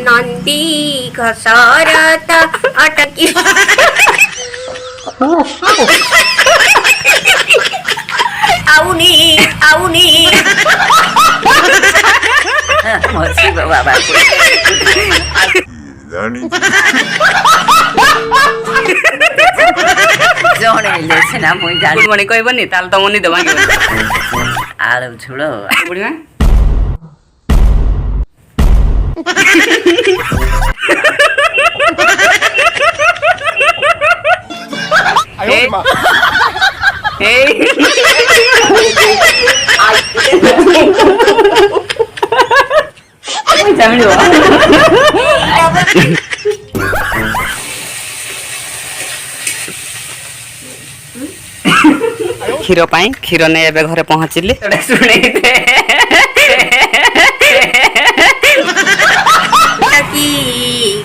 नंदी घसरत अटकी आउनी आउनी बाबा ଜଣେ ହେଲେ ସିନା ମୁଇଁ ଜାଣି ଗୁଡ଼ମଣି କହିବନି ତାହେଲେ ତମ ନିଦ ଭାଙ୍ଗିବ ଆଳୁ ଝୋଳ ବୁଢ଼ୀମା କ୍ଷୀର ପାଇଁ କ୍ଷୀର ନେଇ ଏବେ ଘରେ ପହଞ୍ଚିଲି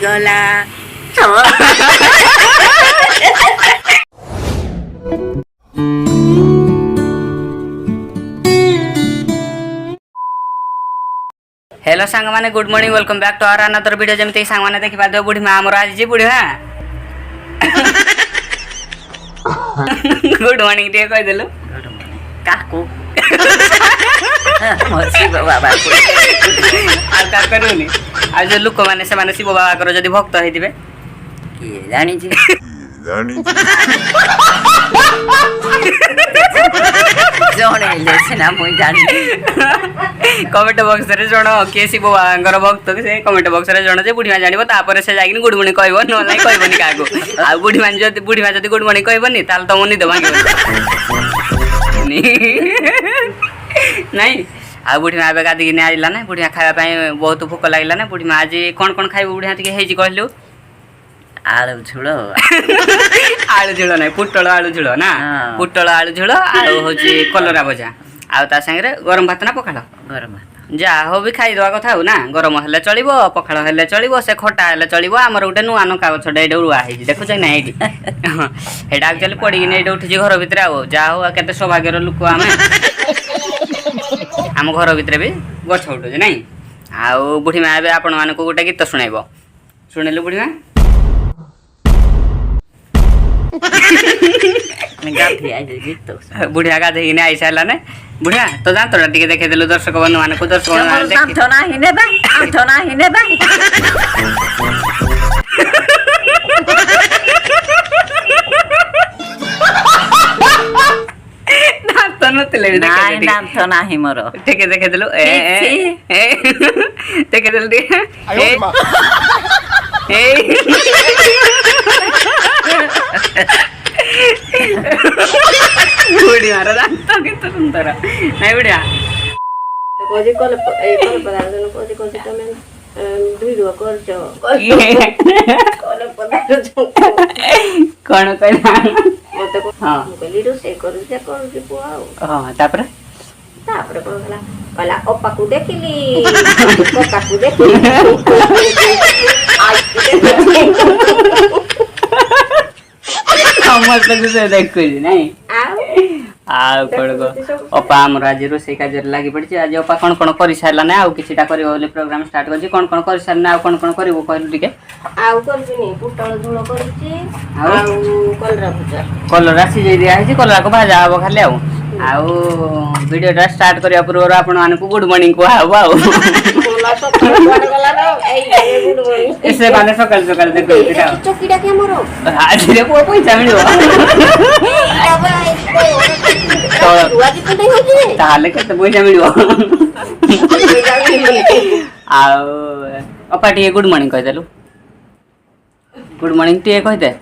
ଗଲା हेलो सांग माने good morning welcome back to our another video जमते सांग माने देखि पादो बुढ़ी मां हमर आज जी बुढ़ी हां गुड मॉर्निंग टे कह देलु काकू मसी बाबा आ का करूनी आ जो लोक माने से माने शिव बाबा करो जदी भक्त हेदिबे की जानी छी जणे हेले सिना मुई जानी कमेंट बॉक्स रे जणो के शिव बाबांगर भक्त से कमेंट बॉक्स रे जणो जे बुढ़ी मां जानिबो तापर से जागिन गुड मॉर्निंग कहबो न नाही कहबोनी काको आ बुढ़ी मां जदी गुड मॉर्निंग कहबोनी ताल त मनी दबांगे नहीं आ बुढ़ी मां गादी ने आइला ना बुढ़ी खाଇବା ପାଇଁ बहुत भूख लागला ना बुढ़ी मां आज कोन कोन खाइबो बुढ़ी के हेजी कहलु आलू झोल आलू झोल नहीं पुटल आलू झोल ना पुटल आलू झोल आलू होची कलरा भजा आ ता संगे गरम भात ना पखाल गरम जा हो भी खाई दवा कथा हो ना गरम हेले चलिबो पखाल हेले चलिबो से खटा हेले चलिबो हमर उठे नुआ नका गछडा एडे उड़ुआ हेजी देखु छै ना एडी हेडा एक्चुअली पड़ी ने एडे उठी जे घर भितर आओ जा हो केते सौभाग्यर लुक आमे हम घर भितर भी गछ उठो जे नहीं आ बुढ़ी मां बे आपण मान को गोटे गीत सुनाइबो सुनेलु बुढ़ी मां गाथी आई गीत बुढ़िया गाधे ने आई साला ने बुढ़िया तो जान तो टिके देखे देलु दर्शक बंधु मान को दर्शक मान देख थोना हिने बा ना तो नतले नाइ नाम तो नाही मोर टिके देखे देलु ए टिके देलु दे बुढ़िया रे तो कित सुंदर नहीं बुढ़िया तो कोजी कोल ए कोल पदार्थ नो कोजी कोजी तमे दुइरो करजो कोल पदार्थ कोन कहना मते को हां कहली रोसे करू पुआ हां तापर कहला ओपा को देखिली कोका को देखिली हमर तक से देख कोई नहीं आ कोड़गो ओपा हमर आज रोसे का जर लागी पड़ी आज ओपा कोन कोन करि सारला ना आ किछटा करियो बोले प्रोग्राम स्टार्ट करछि कोन कोन करि सारना आ कोन कोन करिवो कहलु टिके आउ करबिनी पुटल झोल करछि आउ कलरा भजा कलरा सिझै दिया है कलरा को भाजा हबो खाली आउ वीडियो टा स्टार्ट करिया पूर्व आपण मान को गुड मॉर्निंग को हबो आउ ऐसे माने सकाल सकाल देखो एटा चोकीटा के हमरो आज रे को पैसा मिलबो आज कते होजी ताले केते पैसा मिलबो आउ अपाटी गुड मॉर्निंग कह देलु गुड मॉर्निंग टे कह दे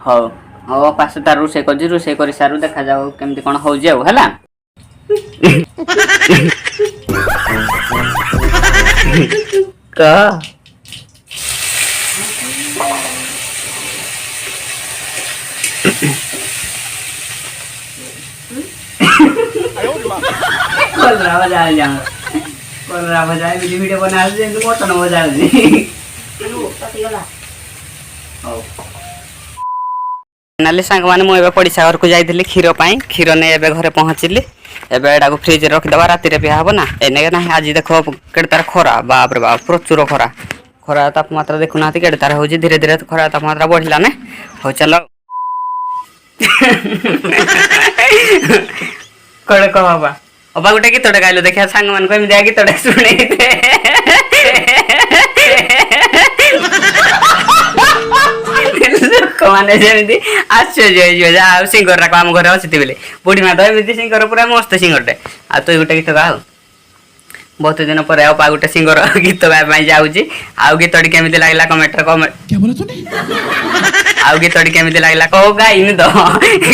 हो हो पास तार रोसे करी सारू देखा जाओ केमती कोन हो जाऊ हला का कोलरा बजा जा कोलरा बजा वीडियो बना दे तू मोटन बजा दे पतियोला ओ नाले सांग माने मु एबे पड़िसा घर को जाइथिली क्षीर पाई क्षीर ने एबे घरे पहुंचली एबे एडा को फ्रिज रे रख दबा राति रे पिया हबो ना एने ना आज देखो केड तार खरा बाप रे बाप प्रचुर खरा खरा तापमात्रा देखु ना केड तार हो धीरे धीरे खरा तापमात्रा बढ़िला ने हो चलो कड़े कहबा अबा गुटे गीतटे गाइलो देखिया सांग मान को एमि दिया गीतटे सुनै दे माने जेमती आश्चर्य हो जा सिंगर राक आम घर अच्छी बेले बुढ़ी माँ तो एमती सिंगर पूरा मस्त सिंगरटे आ तु गोटे गीत गा बहुत दिन पर आ गोटे सिंगर गीत गाई जाऊँगी आउ गीतटी केमी लगला कमेंट आउ गीतटी केमी लगला कह गाइनी तो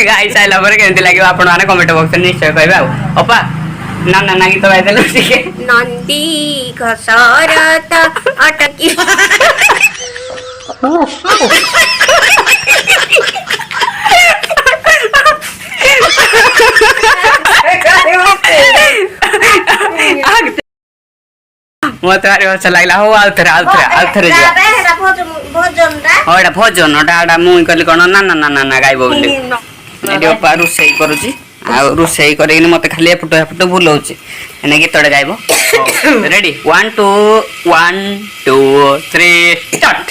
गाई सारा पर केमी लगे आपण मैंने कमेंट बक्स निश्चय कहे अपा ना ना ना गीत गाइदेलु टिके नंदी घसरत अटकी मत अच्छा लगला हो आउथरे जा हो एटा भजन एटा मुई कहली कोन ना ना ना ना गाइबो बोली एडी अपा रुसई करूची आ रुसई करिन मते खाली एपटो भूलौची एने गीतडे गाइबो रेडी 1 2 1 2 3 स्टार्ट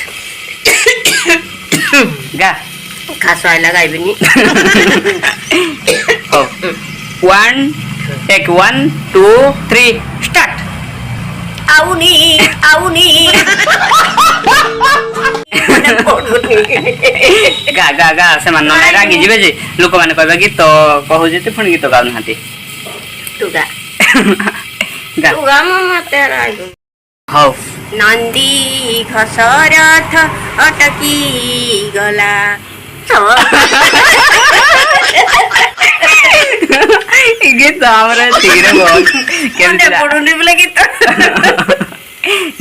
गा खासो आइला गाइबनी हो 1 टेक 1 2 3 स्टार्ट आउनी गा गा गा से मान ना रागी जिबे जे लोक माने कहबे गीत कहू जे पुणी गीत गाउ नाती तू गा गा तू गा मम्मा तेरा हो नंदी घसरथ अटकी गला गीत हमरा तीरे बहुत केमती पडुनी बोले गीत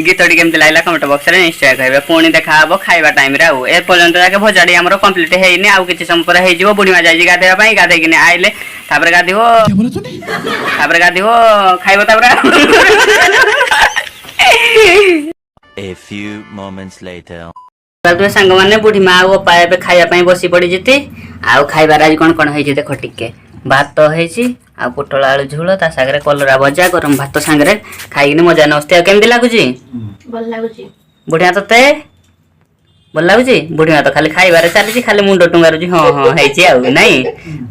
गीतटी केमती लागला कमेंट बॉक्स रे निश्चय कहबे पुणी देखा हबो खाइबा टाइम रे आउ ए पर्यंत जाके भजाडी हमरो कंप्लीट हेइने आउ किछि समय पर हेइ जिवो बुढी मा जाई गाधेबा पई गाधे किने आइले तापर गाधिबो खाइबो तापर A few moments later. तुम सांग मैंने बुढ़ी माँ वो पाए खाया बसी पड़ी जीती आउ खाइबार आज कौन कौन है देख टिके भात है आ पोटल आलू झोल ता सागरे कलरा भजा गरम भात सांगरे खाइकिन मजा नस्ते केमती लगुच भल लागुची बुढ़िया तते भल लगुच बुढ़िया तो खाली खाइबार चली खाली मुंड टुंगारुची हाँ हाँ है नहीं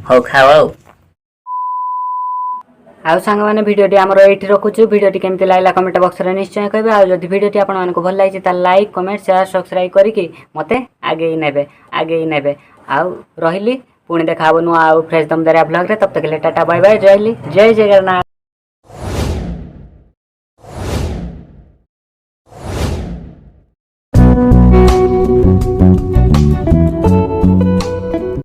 हौ खाओ आउ सांग मैंने भिडियोटी आमर ये रखुचु भिडियोटी केमती लागला कमेंट बॉक्स रे निश्चय कहबे आ जदि भिडियोटी आपन मानको भल लागिछि ता लाइक कमेंट शेयर सब्सक्राइब करिकि मते आगे ही नेबे आउ रहिली पुणी देखा हबो नुआ आउ फ्रेश दमदारिया ब्लॉग रे तब तक ले टाटा बाय बाय जय जगन्नाथ।